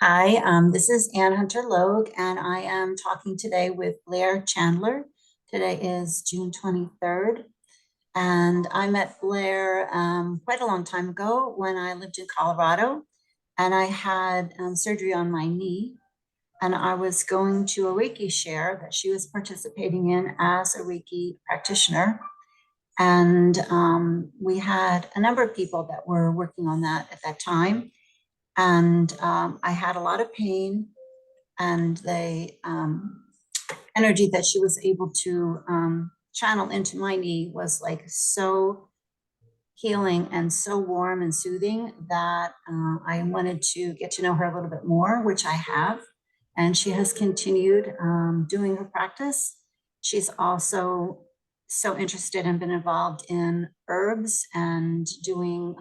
Hi, this is Ann Hunter Logue, and I am talking today with Blair Chandler. Today is June 23rd, and I met Blair quite a long time ago when I lived in Colorado, and I had surgery on my knee, and I was going to a Reiki share that she was participating in as a Reiki practitioner. And we had a number of people that were working on that at that time. And I had a lot of pain, and the energy that she was able to channel into my knee was like so healing and so warm and soothing that I wanted to get to know her a little bit more, which I have. And she has continued doing her practice. She's also so interested and been involved in herbs and doing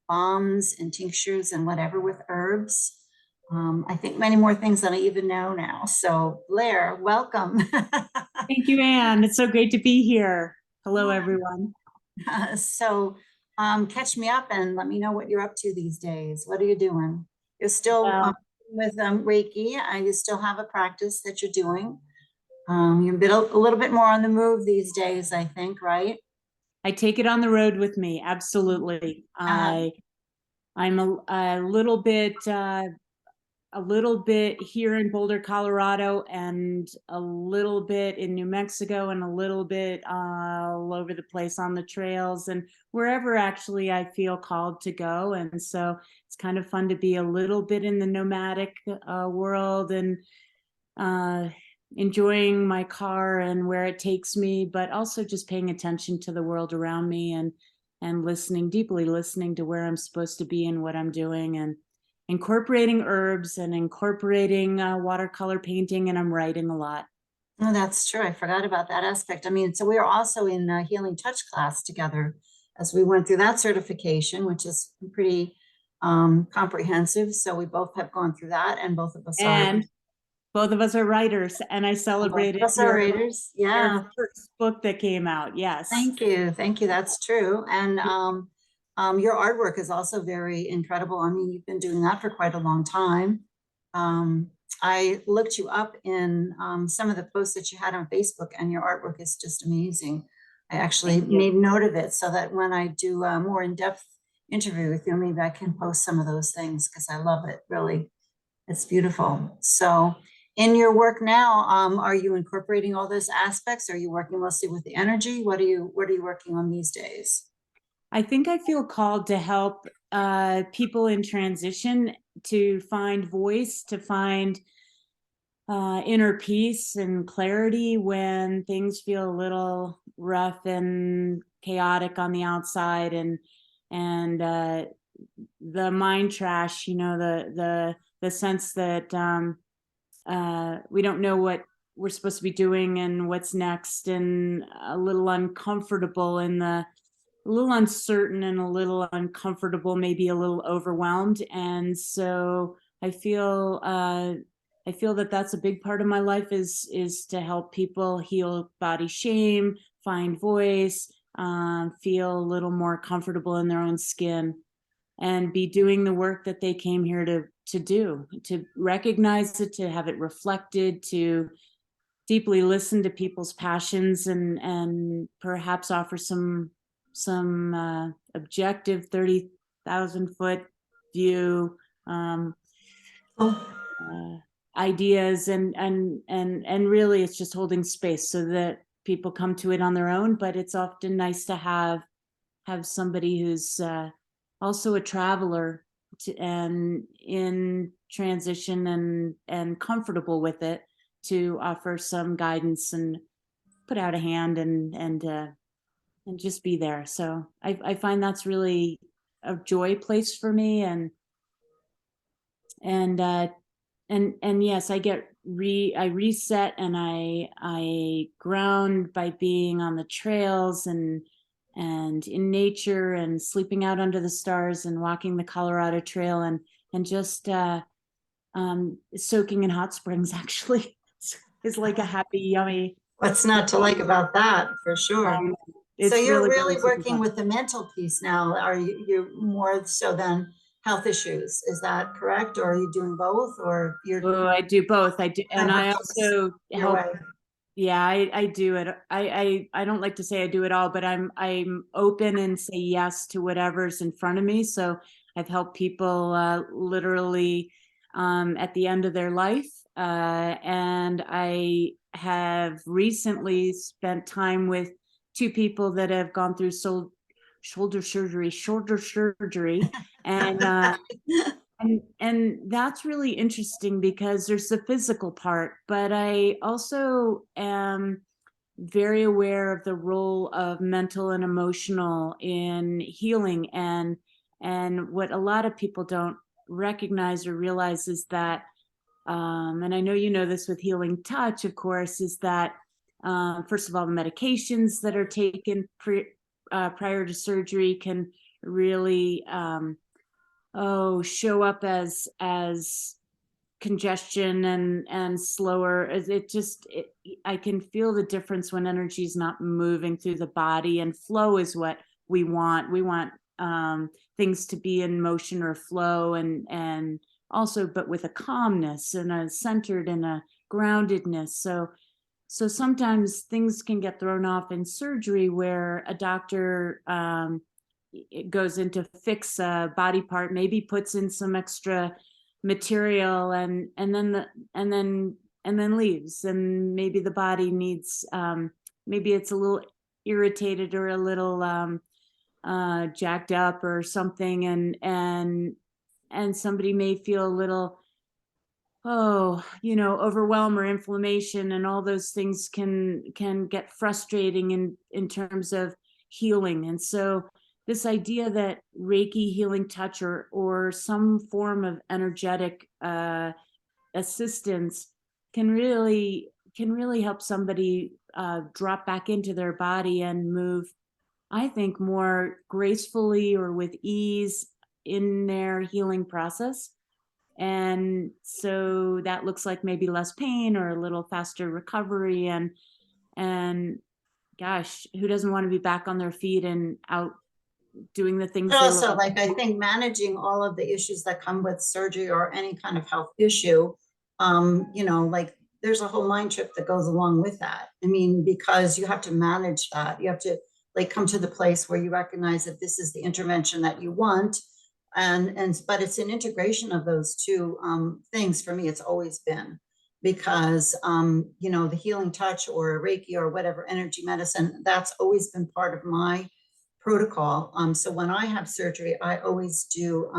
balms and tinctures and whatever with herbs. I think many more things than I even know now. So, Blair, welcome. Thank you, Anne. It's so great to be here. Hello, everyone. So, catch me up and let me know what you're up to these days. What are you doing? You're still Well, with Reiki. You still have a practice that you're doing. You're a little bit more on the move these days, I think, right? I take it on the road with me. Absolutely. Uh, I'm a little bit here in Boulder, Colorado, and a little bit in New Mexico, and a little bit all over the place on the trails and wherever actually I feel called to go. And so it's kind of fun to be a little bit in the nomadic world and uh, enjoying my car and where it takes me, but also just paying attention to the world around me and listening, deeply listening to where I'm supposed to be and what I'm doing, and incorporating herbs and incorporating watercolor painting, and I'm writing a lot. no, that's true. I forgot about that aspect. I mean, so we were also in a healing touch class together as we went through that certification, which is pretty comprehensive. So we both have gone through that, and both of us are And both of us are writers, and I both of celebrated us are readers. your Yeah. first book that came out. Yes. Thank you. Thank you. That's true. And your artwork is also very incredible. I mean, you've been doing that for quite a long time. Um, I looked you up in some of the posts that you had on Facebook, and your artwork is just amazing. I actually Thank you. made note of it so that when I do a more in-depth interview with you, maybe I can post some of those things because I love it. Really, it's beautiful. So, in your work now, are you incorporating all those aspects? Are you working mostly with the energy? What are you working on these days? I think I feel called to help people in transition to find voice, to find inner peace and clarity when things feel a little rough and chaotic on the outside, and the mind trash. The sense that we don't know what we're supposed to be doing and what's next, and a little uncomfortable in the a little uncertain and a little uncomfortable, maybe a little overwhelmed. And so I feel that that's a big part of my life, is to help people heal body shame, find voice, feel a little more comfortable in their own skin, and be doing the work that they came here to do, to recognize it, to have it reflected, to deeply listen to people's passions, and perhaps offer some objective 30,000 foot view, um, Oh, uh, ideas, and really it's just holding space so that people come to it on their own. But it's often nice to have somebody who's also a traveler and in transition and comfortable with it, to offer some guidance and put out a hand and just be there. So I find that's really a joy place for me, and uh, and yes, I reset, and I ground by being on the trails and in nature, and sleeping out under the stars, and walking the Colorado Trail, and just soaking in hot springs actually is like a happy, yummy. what's not to like about that for sure? Um, So it's you're really, really really super working fun. with the mental piece now. Are you more so than health issues. Is that correct? Or are you doing both, or you're Oh, I do both. I do, kind and of I working also your help. way? Yeah, I do it. I don't like to say I do it all, but I'm open and say yes to whatever's in front of me. So I've helped people literally at the end of their life, and I have recently spent time with two people that have gone through shoulder surgery, and and that's really interesting because there's the physical part, but I also am very aware of the role of mental and emotional in healing, and what a lot of people don't recognize or realize is that and I know you know this with healing touch, of course, is that first of all, the medications that are taken prior to surgery can really show up as congestion and slower. I can feel the difference when energy is not moving through the body, and flow is what we want things to be in motion or flow, and also but with a calmness and a centered and a groundedness. So sometimes things can get thrown off in surgery where a doctor it goes in to fix a body part, maybe puts in some extra material, and then leaves, and maybe the body needs maybe it's a little irritated or a little jacked up or something, and somebody may feel a little overwhelm or inflammation, and all those things can get frustrating in terms of healing. And so this idea that Reiki healing touch or some form of energetic assistance can really help somebody drop back into their body and move, I think, more gracefully or with ease in their healing process. And so that looks like maybe less pain or a little faster recovery, and gosh, who doesn't want to be back on their feet and out doing the But things they also, love? like, I think managing all of the issues that come with surgery or any kind of health issue, like there's a whole mind trip that goes along with that. I mean, because you have to manage that. You have to like come to the place where you recognize that this is the intervention that you want. But it's an integration of those two things. For me, it's always been because the healing touch or Reiki or whatever energy medicine, that's always been part of my protocol. So when I have surgery, I always do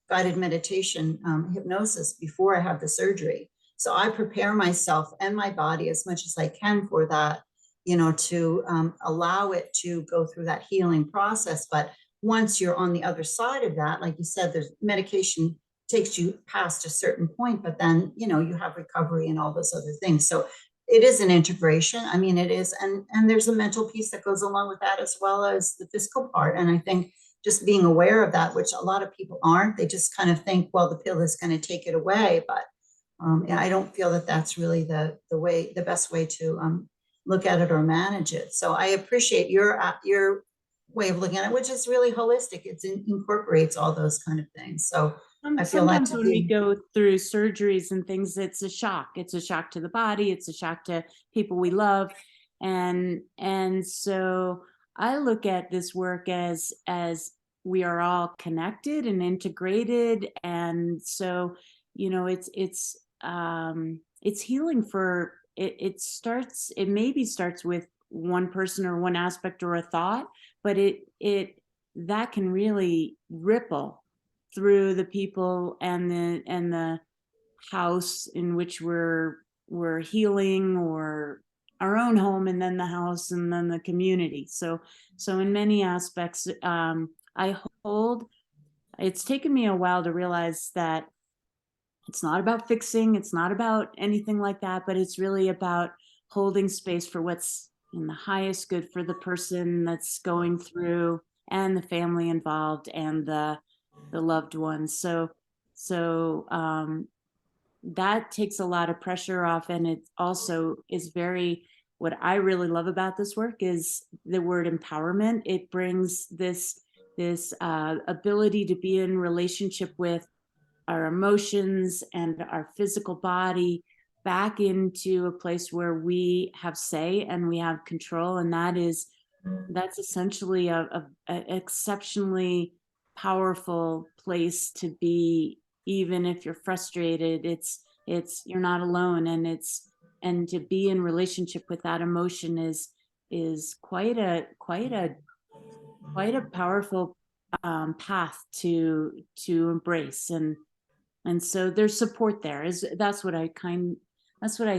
guided meditation, hypnosis before I have the surgery. So I prepare myself and my body as much as I can for that, to allow it to go through that healing process. But once you're on the other side of that, like you said, there's medication takes you past a certain point, but then, you have recovery and all those other things. So it is an integration. I mean, it is, and there's a mental piece that goes along with that as well as the physical part. And I think just being aware of that, which a lot of people aren't, they just kind of think, well, the pill is going to take it away. But yeah, I don't feel that that's really the best way to look at it or manage it. So I appreciate your way of looking at it, which is really holistic. It incorporates all those kind of things. So I feel that Sometimes to when we be. go through surgeries and things, it's a shock. It's a shock to the body. It's a shock to people we love, and so I look at this work as we are all connected and integrated, and so it's healing for it. It maybe starts with one person or one aspect or a thought, but it that can really ripple through the people and the house in which we're healing, or our own home, and then the house, and then the community. So in many aspects, I hold it's taken me a while to realize that it's not about fixing, it's not about anything like that, but it's really about holding space for what's in the highest good for the person that's going through, and the family involved, and the loved ones. So that takes a lot of pressure off, and it also is very, what I really love about this work is the word empowerment. It brings this ability to be in relationship with our emotions and our physical body back into a place where we have say and we have control. And that's essentially a exceptionally powerful place to be. Even if you're frustrated, you're not alone. And to be in relationship with that emotion is quite a powerful path to embrace. And so there's support there. That's what I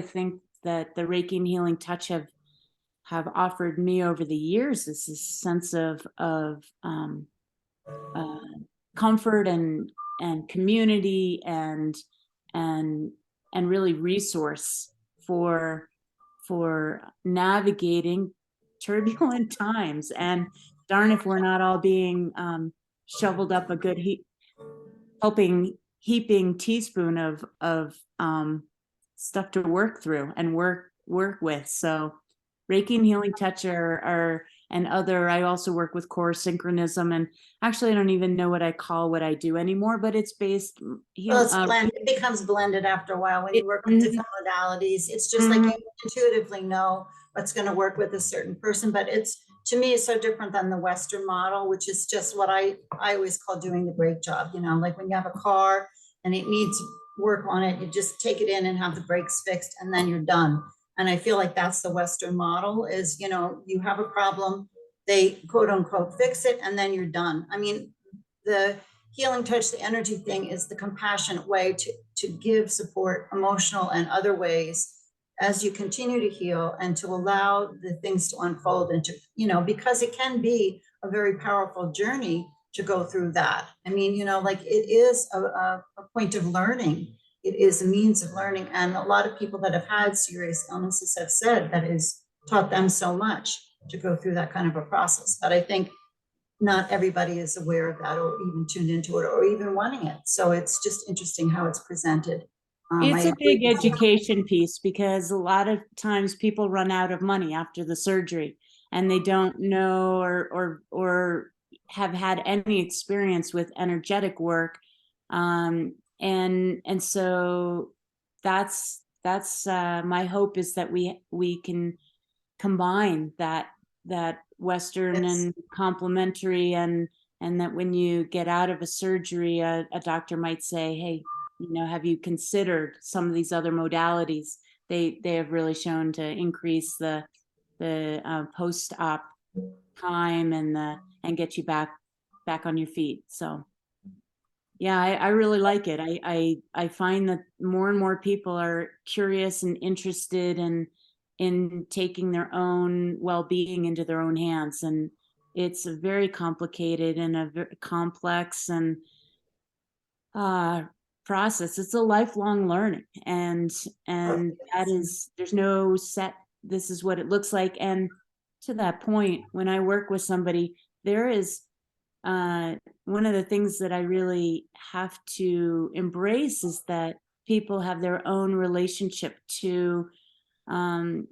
think that the Reiki and Healing Touch have offered me over the years, is this sense of uh, comfort and community and really resource for navigating turbulent times. And darn if we're not all being shoveled up a good heaping teaspoon of stuff to work through and work with. So Reiki and Healing Touch and other, I also work with core synchronism, and actually I don't even know what I call what I do anymore, but it's based Well, it becomes blended after a while when you work with different modalities. It's just like you intuitively know what's going to work with a certain person, but to me, it's so different than the Western model, which is just what I always call doing the brake job. Like when you have a car and it needs work on it, you just take it in and have the brakes fixed and then you're done. And I feel like that's the Western model is, you have a problem, they quote unquote fix it, and then you're done. I mean, the Healing Touch, the energy thing, is the compassionate way to give support, emotional and other ways, as you continue to heal and to allow the things to unfold and to, because it can be a very powerful journey to go through that. I mean, like it is a point of learning. It is a means of learning. And a lot of people that have had serious illnesses have said that has taught them so much to go through that kind of a process. But I think not everybody is aware of that or even tuned into it or even wanting it. So it's just interesting how it's presented. It's a big education piece, because a lot of times people run out of money after the surgery and they don't know or have had any experience with energetic work. And so that's my hope, is that we can combine that Western and complementary, and that when you get out of a surgery, a doctor might say, hey, have you considered some of these other modalities? They have really shown to increase the post-op time and get you back on your feet. So yeah, I really like it. I find that more and more people are curious and interested in taking their own well-being into their own hands. And it's a very complicated and a very complex and process. It's a lifelong learning, and there's no set, this is what it looks like. And to that point, when I work with somebody, there is one of the things that I really have to embrace is that people have their own relationship to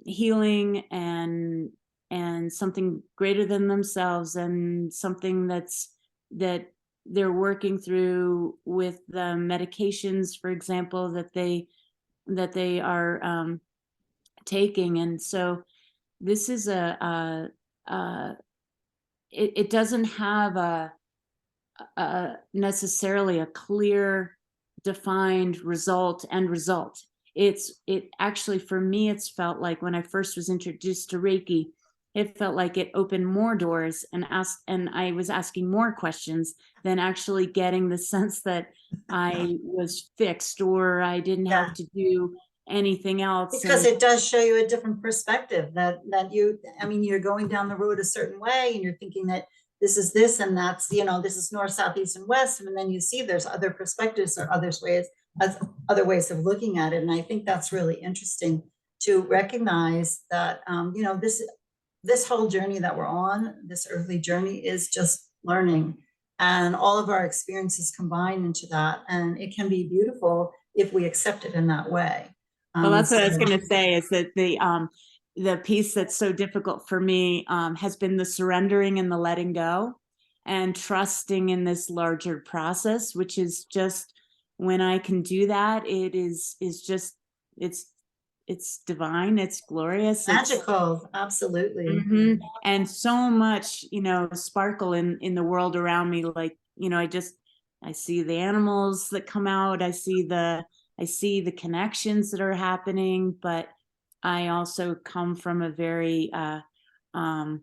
healing and something greater than themselves, and something that they're working through with the medications, for example, that they are taking. And so this is it doesn't have necessarily a clear defined end result. It actually, for me, it's felt like when I first was introduced to Reiki, it felt like it opened more doors and I was asking more questions than actually getting the sense that I was fixed or I didn't have to do anything else. Because it does show you a different perspective that you're going down the road a certain way and you're thinking that this is this and that's, this is north, south, east, and west. And then you see there's other perspectives or other ways of looking at it. And I think that's really interesting to recognize that, this whole journey that we're on, this earthly journey, is just learning, and all of our experiences combine into that. And it can be beautiful if we accept it in that way. Well, that's what I was going to say, is that the piece that's so difficult for me has been the surrendering and the letting go. and trusting in this larger process, which is just, when I can do that, it is just, it's divine, it's glorious, it's Magical, absolutely. and so much, sparkle in the world around me. Like, I see the animals that come out, I see the connections that are happening, but I also come from a very um,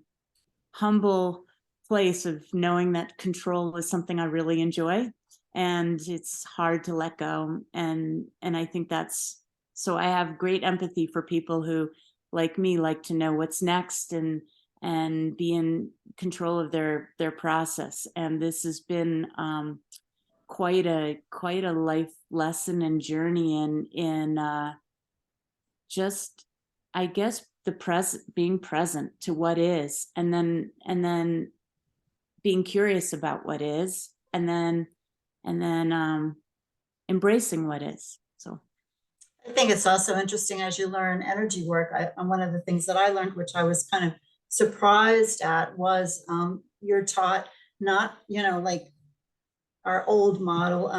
humble place of knowing that control is something I really enjoy, and it's hard to let go. And I think that's, so I have great empathy for people who, like me, like to know what's next, and be in control of their process. And this has been quite a life lesson and journey in just, I guess, the present, being present to what is, and then being curious about what is, and then embracing what is. So I think it's also interesting as you learn energy work. And one of the things that I learned, which I was kind of surprised at, was you're taught not, like our old model,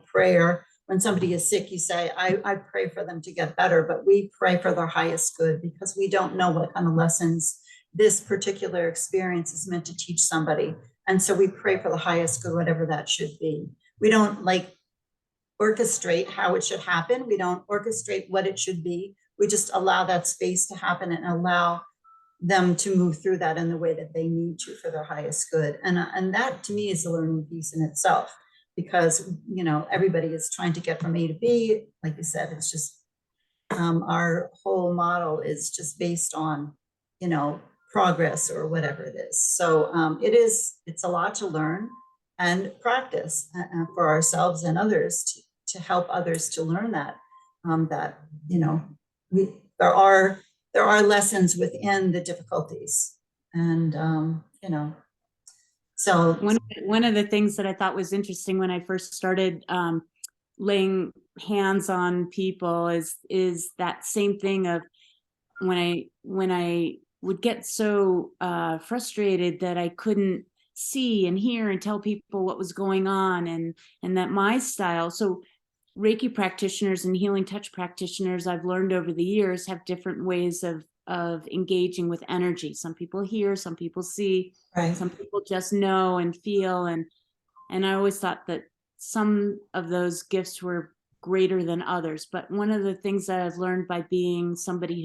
prayer. When somebody is sick, you say, I pray for them to get better, but we pray for their highest good because we don't know what kind of lessons this particular experience is meant to teach somebody. And so we pray for the highest good, whatever that should be. We don't like orchestrate how it should happen. We don't orchestrate what it should be. We just allow that space to happen and allow them to move through that in the way that they need to for their highest good. And that to me is a learning piece in itself, because everybody is trying to get from A to B. Like you said, it's just our whole model is just based on progress or whatever it is. So it's a lot to learn and practice for ourselves and others to help others to learn that we there are lessons within the difficulties. And so one of the things that I thought was interesting when I first started laying hands on people is that same thing of when I would get so frustrated that I couldn't see and hear and tell people what was going on, and that my style. So Reiki practitioners and healing touch practitioners, I've learned over the years, have different ways of engaging with energy. Some people hear, some people see, right. some people just know and feel, and I always thought that some of those gifts were greater than others. But one of the things that I've learned by being somebody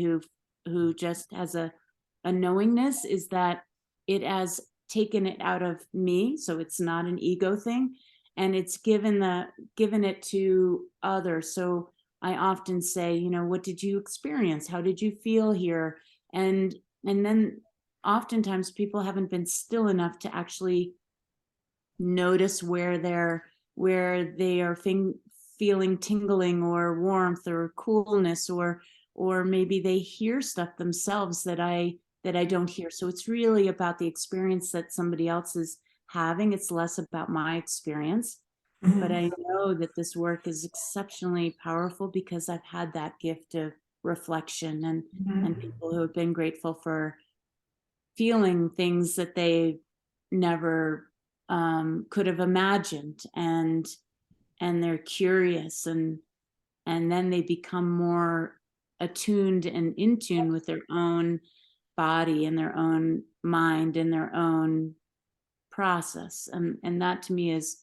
who just has a knowingness is that it has taken it out of me, so it's not an ego thing, and it's given it to others. So I often say, what did you experience? How did you feel here? And then oftentimes people haven't been still enough to actually notice where they are feeling tingling or warmth or coolness, or maybe they hear stuff themselves that I don't hear. So it's really about the experience that somebody else is having. It's less about my experience. Mm-hmm. But I know that this work is exceptionally powerful because I've had that gift of reflection, and people who have been grateful for feeling things that they never could have imagined, and they're curious, and then they become more attuned and in tune with their own body and their own mind and their own process, and that to me is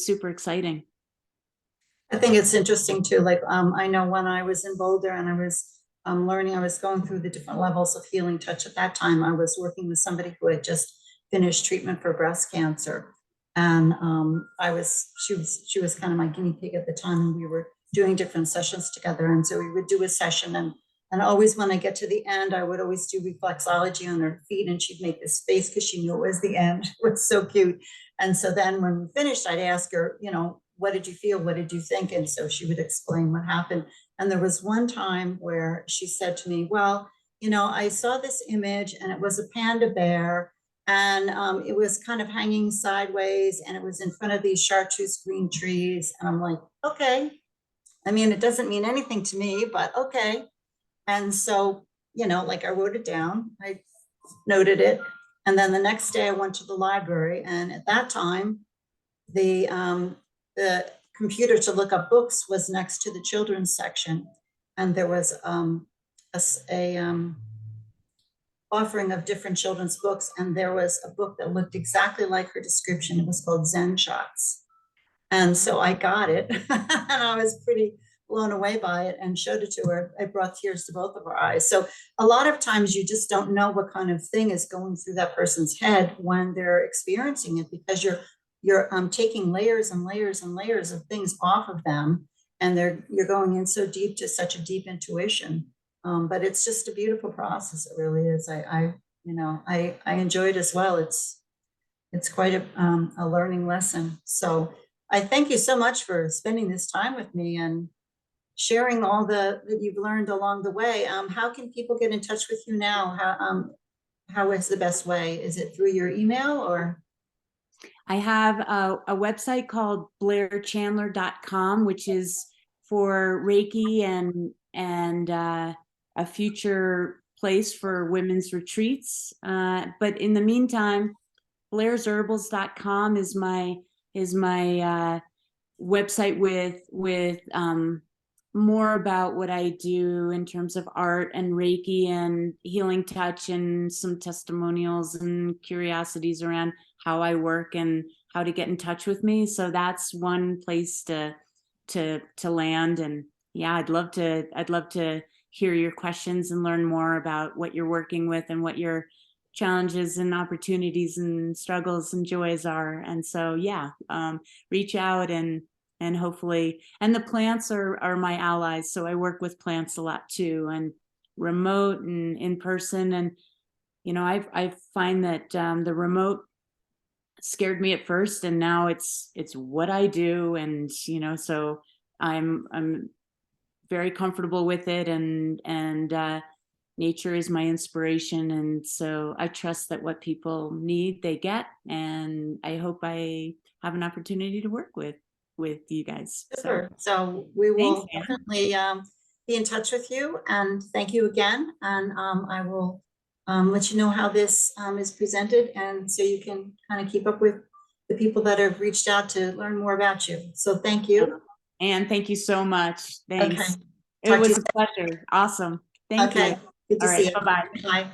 super exciting. I think it's interesting too. Like I know when I was in Boulder and I was learning, I was going through the different levels of healing touch. At that time, I was working with somebody who had just finished treatment for breast cancer, and she was kind of my guinea pig at the time, and we were doing different sessions together. And so we would do a session, and always when I get to the end, I would always do reflexology on her feet, and she'd make this face because she knew it was the end. It was so cute. And so then when we finished, I'd ask her, what did you feel? What did you think? And so she would explain what happened. And there was one time where she said to me, well, I saw this image and it was a panda bear, and it was kind of hanging sideways, and it was in front of these chartreuse green trees. And I'm like, okay. I mean, it doesn't mean anything to me, but okay. And so, like I wrote it down, I noted it. And then the next day I went to the library, and at that time, the computer to look up books was next to the children's section. And there was a offering of different children's books. And there was a book that looked exactly like her description. It was called Zen Shots. And so I got it, and I was pretty blown away by it and showed it to her. It brought tears to both of our eyes. So a lot of times you just don't know what kind of thing is going through that person's head when they're experiencing it, because you're taking layers and layers and layers of things off of them, and you're going in so deep to such a deep intuition. But it's just a beautiful process. It really is. I enjoy it as well. It's quite a learning lesson. So I thank you so much for spending this time with me and sharing all that you've learned along the way. How can people get in touch with you now? How is the best way? Is it through your email or? I have a website called blairchandler.com, which is for Reiki and a future place for women's retreats. But in the meantime, blairsherbals.com is my website with more about what I do in terms of art and Reiki and healing touch, and some testimonials and curiosities around how I work and how to get in touch with me. So that's one place to land. And yeah, I'd love to hear your questions and learn more about what you're working with and what your challenges and opportunities and struggles and joys are. And so yeah, reach out and hopefully, and the plants are my allies. So I work with plants a lot too, and remote and in person. And I find that the remote scared me at first, and now it's what I do. And so I'm very comfortable with it, and nature is my inspiration. And so I trust that what people need, they get. And I hope I have an opportunity to work with you guys. Sure. So we will Thanks, definitely be in touch with you, and thank you again. And I will let you know how this is presented, and so you can kind of keep up with the people that have reached out to learn more about you. So thank you. And thank you so much. Thanks. Okay. It was a pleasure. Awesome. Thank you. Good to All see right. you. Bye-bye. Bye.